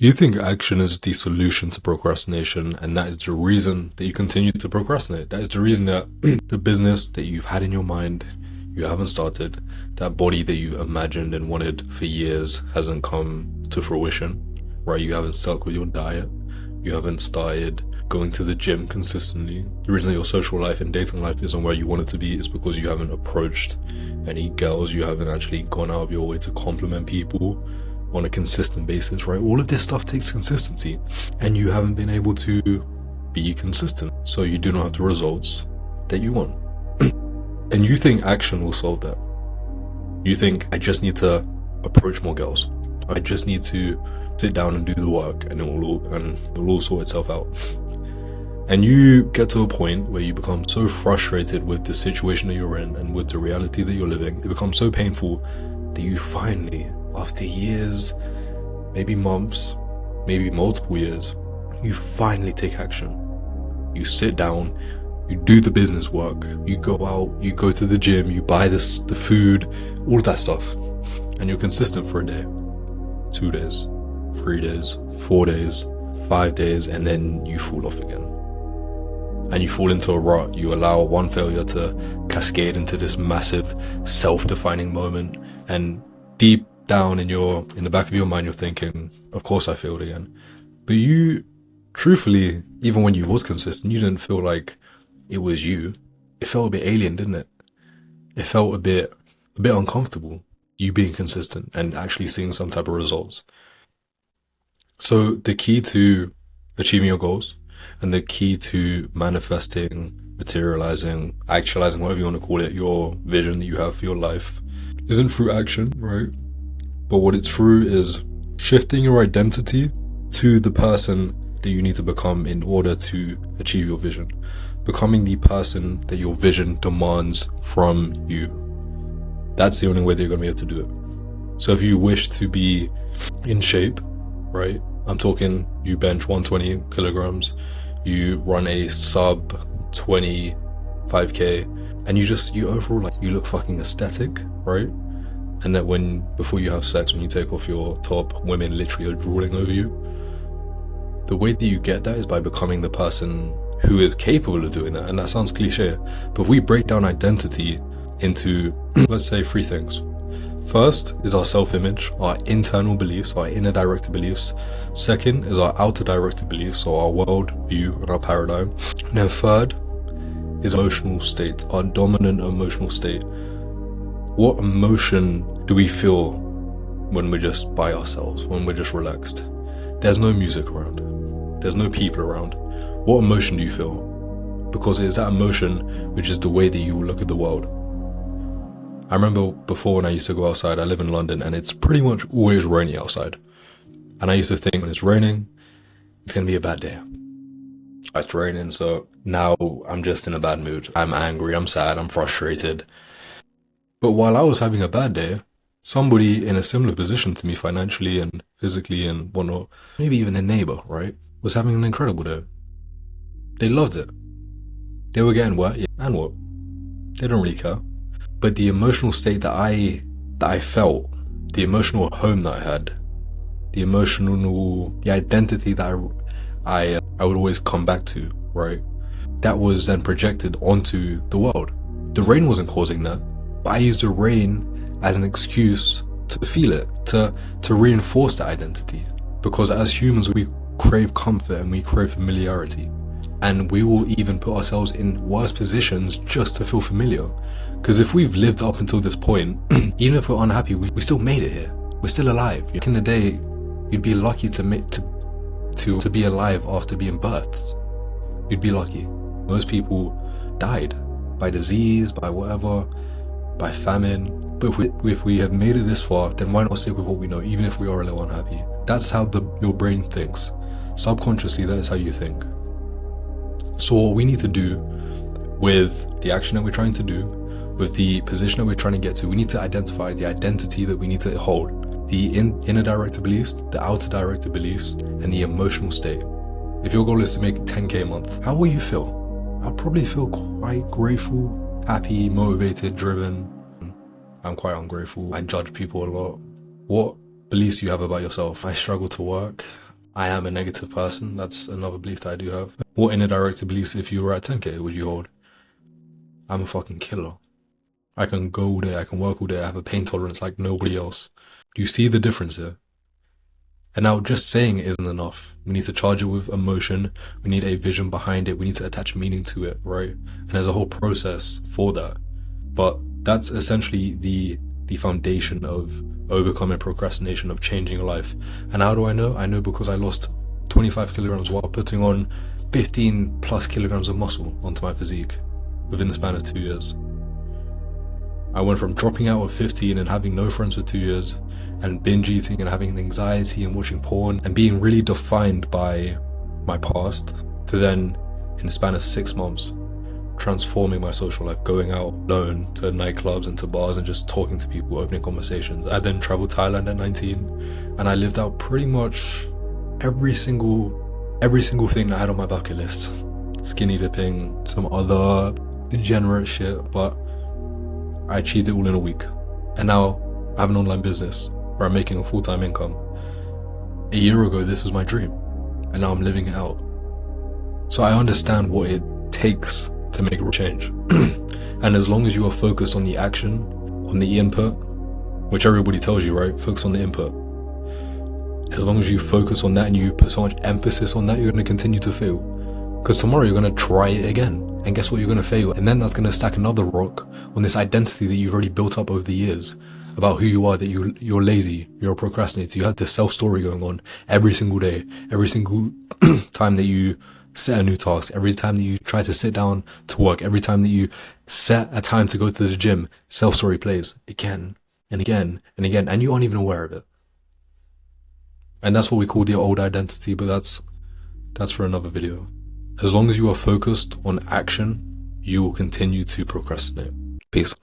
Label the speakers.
Speaker 1: You think action is the solution to procrastination, and that is the reason that you continue to procrastinate. That is the reason that the business that you've had in your mind, you haven't started, that body that you've imagined and wanted for years hasn't come to fruition, right? You haven't stuck with your diet. You haven't started going to the gym consistently. The reason that your social life and dating life isn't where you want it to be is because you haven't approached any girls. You haven't actually gone out of your way to compliment people on a consistent basis, right? All of this stuff takes consistency, and you haven't been able to be consistent. So you do not have the results that you want. And you think action will solve that. You think, I just need to approach more girls. I just need to sit down and do the work, and it will all sort itself out. And you get to a point where you become so frustrated with the situation that you're in and with the reality that you're living. It becomes so painful that you finally, after years, maybe months, maybe multiple years, you finally take action. You sit down, you do the business work, you go out, you go to the gym, you buy the food, all of that stuff. And you're consistent for a day, 2 days, 3 days, 4 days, 5 days, and then you fall off again. And you fall into a rut. You allow one failure to cascade into this massive self-defining moment, and deep down in the back of your mind, you're thinking, of course I failed again. But you, truthfully, even when you was consistent, you didn't feel like it was you. It felt a bit alien, didn't it? It felt a bit uncomfortable, you being consistent and actually seeing some type of results. So the key to achieving your goals, and the key to manifesting, materializing, actualizing, whatever you want to call it, your vision that you have for your life, isn't through action, right? But what it's through is shifting your identity to the person that you need to become in order to achieve your vision. Becoming the person that your vision demands from you. That's the only way that you're going to be able to do it. So if you wish to be in shape, right? I'm talking you bench 120 kilograms, you run a sub 20 5K, and you overall, like, you look fucking aesthetic, right? And that before you have sex, when you take off your top, women literally are drooling over you. The way that you get that is by becoming the person who is capable of doing that. And that sounds cliche, but if we break down identity into, let's say, 3 things. First is our self-image, our internal beliefs, our inner directed beliefs. Second is our outer directed beliefs, so our world view and our paradigm. And then third is emotional state, our dominant emotional state. What emotion do we feel when we're just by ourselves, when we're just relaxed? There's no music around. There's no people around. What emotion do you feel? Because it is that emotion which is the way that you look at the world. I remember before, when I used to go outside, I live in London, and it's pretty much always rainy outside. And I used to think, when it's raining, it's going to be a bad day. It's raining, so now I'm just in a bad mood. I'm angry, I'm sad, I'm frustrated. But while I was having a bad day, somebody in a similar position to me financially and physically and whatnot, maybe even a neighbor, right, was having an incredible day. They loved it. They were getting wet, yeah, and what? They don't really care. But the emotional state that I felt, the emotional home that I had, the identity that I would always come back to, right? That was then projected onto the world. The rain wasn't causing that, but I used the rain as an excuse to feel it, to reinforce that identity. Because as humans, we crave comfort and we crave familiarity. And we will even put ourselves in worse positions just to feel familiar. Because if we've lived up until this point, even if we're unhappy, we still made it here. We're still alive. Back in the day, you'd be lucky to be alive after being birthed. You'd be lucky. Most people died by disease, by whatever, by famine. But if we have made it this far, then why not stick with what we know, even if we are a little unhappy? That's how your brain thinks. Subconsciously, that is how you think. So what we need to do with the action that we're trying to do, with the position that we're trying to get to, we need to identify the identity that we need to hold, the inner directed beliefs, the outer directed beliefs, and the emotional state. If your goal is to make 10K a month, how will you feel? I'll probably feel quite grateful, happy, motivated, driven. I'm quite ungrateful. I judge people a lot. What beliefs you have about yourself? I struggle to work. I am a negative person. That's another belief that I do have. What inner directed beliefs, if you were at 10K, would you hold? I'm a fucking killer. I can go all day, I can work all day, I have a pain tolerance like nobody else. Do you see the difference here? And now just saying it isn't enough. We need to charge it with emotion. We need a vision behind it. We need to attach meaning to it, right? And there's a whole process for that. But that's essentially the foundation of overcoming procrastination, of changing your life. And how do I know? I know because I lost 25 kilograms while putting on 15 plus kilograms of muscle onto my physique within the span of 2 years. I went from dropping out at 15 and having no friends for 2 years and binge eating and having anxiety and watching porn and being really defined by my past to then, in the span of 6 months, transforming my social life, going out alone to nightclubs and to bars and just talking to people, opening conversations. I then traveled Thailand at 19 and I lived out pretty much every single thing I had on my bucket list. Skinny dipping, some other degenerate shit, but I achieved it all in a week. And now I have an online business where I'm making a full-time income. A year ago, this was my dream, and now I'm living it out. So I understand what it takes to make a change. And as long as you are focused on the action, on the input, which everybody tells you, right? Focus on the input. As long as you focus on that and you put so much emphasis on that, you're going to continue to fail. Because tomorrow you're going to try it again. And guess what? You're going to fail. And then that's going to stack another rock on this identity that you've already built up over the years about who you are, that you're lazy, you're a procrastinator. You have this self-story going on every single day, every single time that you set a new task, every time that you try to sit down to work, every time that you set a time to go to the gym, self-story plays again and again and again, and you aren't even aware of it. And that's what we call the old identity, but that's for another video. As long as you are focused on action, you will continue to procrastinate. Peace.